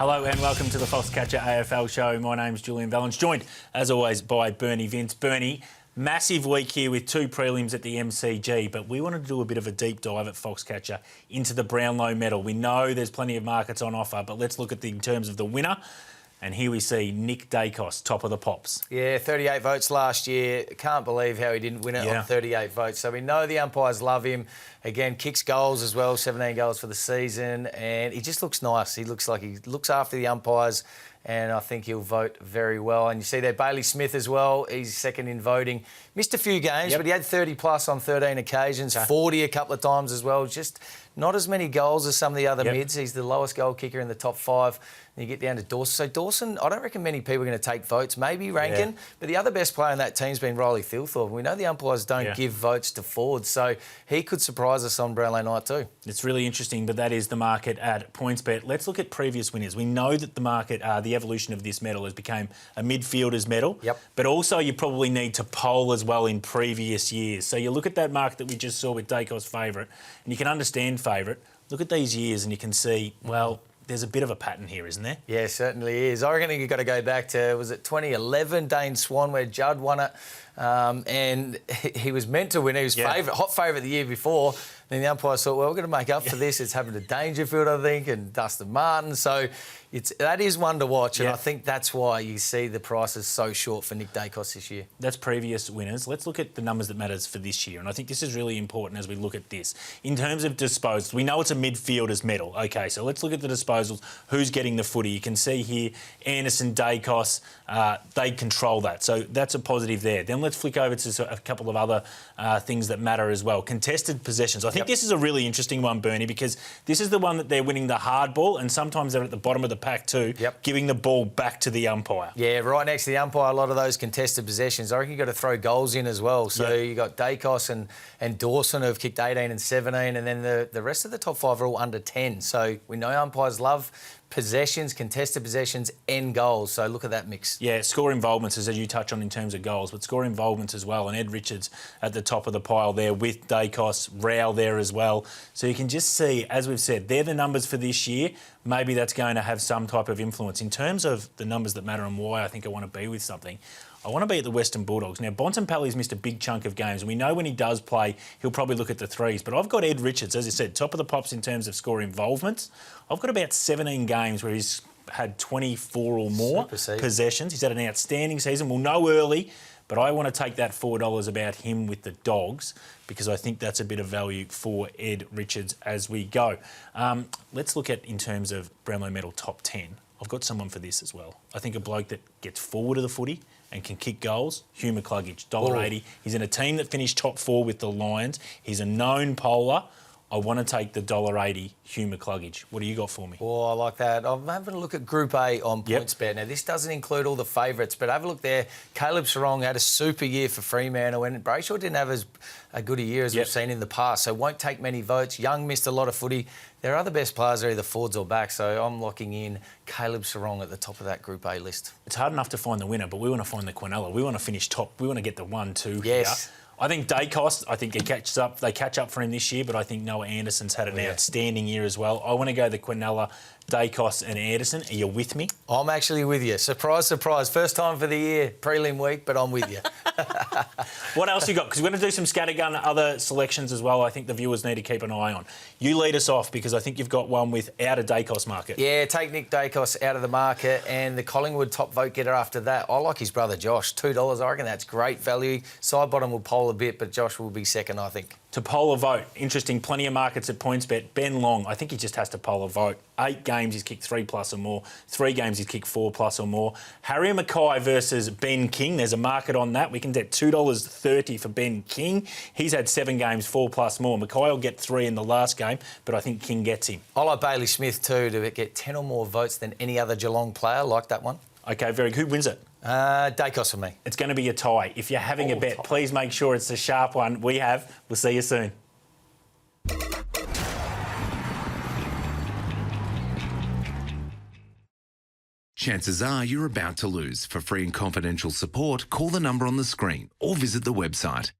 Hello and welcome to the Foxcatcher AFL show. My name's Julian Vallance, joined as always by Bernie Vince. Bernie, massive week here with two prelims at the MCG, but we want to do a bit of a deep dive at Foxcatcher into the Brownlow medal. We know there's plenty of markets on offer, but let's look at in terms of the winner. And here we see Nick Dacos, top of the pops. Yeah, 38 votes last year. Can't believe how he didn't win it on 38 votes. So we know the umpires love him. Again, kicks goals as well, 17 goals for the season. And he just looks nice. He looks like he looks after the umpires. And I think he'll vote very well. And you see there, Bailey Smith as well. He's second in voting. Missed a few games, but he had 30 plus on 13 occasions, 40 a couple of times as well. Just not as many goals as some of the other mids. He's the lowest goal kicker in the top five. And you get down to Dawson. So Dawson, I don't reckon many people are going to take votes. Maybe Rankin, but the other best player in that team's been Riley Thilthorpe. We know the umpires don't give votes to forwards, so he could surprise us on Brownlow night too. It's really interesting, but that is the market at PointsBet. Let's look at previous winners. We know that the market, the evolution of this medal has become a midfielder's medal, but also you probably need to poll as well in previous years. So you look at that market that we just saw with Dacos' favourite, and you can understand favourite. Look at these years and you can see, well, there's a bit of a pattern here, isn't there? Yeah, certainly is. I reckon you've got to go back to, was it 2011, Dane Swan, where Judd won it. And he was meant to win. He was hot favourite the year before. Then the umpires thought, well, we're going to make up for this. It's happened to Dangerfield, I think, and Dustin Martin. So that is one to watch, and I think that's why you see the prices so short for Nick Dacos this year. That's previous winners. Let's look at the numbers that matters for this year, and I think this is really important as we look at this. In terms of disposals, we know it's a midfielder's medal. OK, so let's look at the disposals. Who's getting the footy? You can see here, Anderson, Dacos, they control that. So that's a positive there. Then let's flick over to a couple of other things that matter as well. Contested possessions. I think this is a really interesting one, Bernie, because this is the one that they're winning the hard ball, and sometimes they're at the bottom of the pack too, giving the ball back to the umpire. Yeah, right next to the umpire, a lot of those contested possessions. I reckon you've got to throw goals in as well. So you got Dacos and Dawson who've kicked 18 and 17, and then the rest of the top five are all under 10. So we know umpires love possessions, contested possessions and goals. So look at that mix. Yeah, score involvements, as you touch on in terms of goals, but score involvements as well. And Ed Richards at the top of the pile there with Dacos, Rao there as well. So you can just see, as we've said, they're the numbers for this year. Maybe that's going to have some type of influence. In terms of the numbers that matter and why I think I want to be with something, I want to be at the Western Bulldogs. Now, Bontempelli's missed a big chunk of games, and we know when he does play, he'll probably look at the threes. But I've got Ed Richards, as I said, top of the pops in terms of score involvements. I've got about 17 games where he's had 24 or more possessions. He's had an outstanding season. We'll know early, but I want to take that $4 about him with the Dogs because I think that's a bit of value for Ed Richards as we go. Let's look at, in terms of Brownlow medal top 10. I've got someone for this as well. I think a bloke that gets forward of the footy and can kick goals, Hugh McCluggage, $1.80. He's in a team that finished top 4 with the Lions. He's a known bowler. I want to take the $1.80 Hugh McCluggage. What do you got for me? Oh, I like that. I'm having a look at Group A on PointsBet. Now, this doesn't include all the favourites, but have a look there. Caleb Sarong had a super year for Fremantle, and Brayshaw didn't have as good a year as we've seen in the past, so won't take many votes. Young missed a lot of footy. Their other best players are either forwards or backs, so I'm locking in Caleb Sarong at the top of that Group A list. It's hard enough to find the winner, but we want to find the quinella. We want to finish top. We want to get the 1-2 here. I think Dacos, I think he catches up. They catch up for him this year, but I think Noah Anderson's had an outstanding year as well. I want to go the quinella, Dacos and Anderson. Are you with me? I'm actually with you. Surprise, surprise. First time for the year, prelim week, but I'm with you. What else you got? Because we're going to do some scattergun other selections as well. I think the viewers need to keep an eye on. You lead us off because I think you've got one without a Dacos market. Yeah, take Nick Dacos out of the market and the Collingwood top vote getter after that. I like his brother Josh, $2. I reckon that's great value. Side bottom will poll a bit, but Josh will be second, I think. To poll a vote, interesting, plenty of markets at PointsBet. Ben Long, I think he just has to poll a vote. 8 games he's kicked 3+ or more. 3 games he's kicked 4+ or more. Harry Mackay versus Ben King. There's a market on that. We can get $2.30 for Ben King. He's had 7 games, 4+ more. Mackay will get 3 in the last game, but I think King gets him. I like Bailey Smith too to get 10 or more votes than any other Geelong player. I like that one. OK, very good. Who wins it? Dacos for me. It's going to be a tie. If you're having a bet, please make sure it's a sharp one. We have. We'll see you soon. Chances are you're about to lose. For free and confidential support, call the number on the screen or visit the website.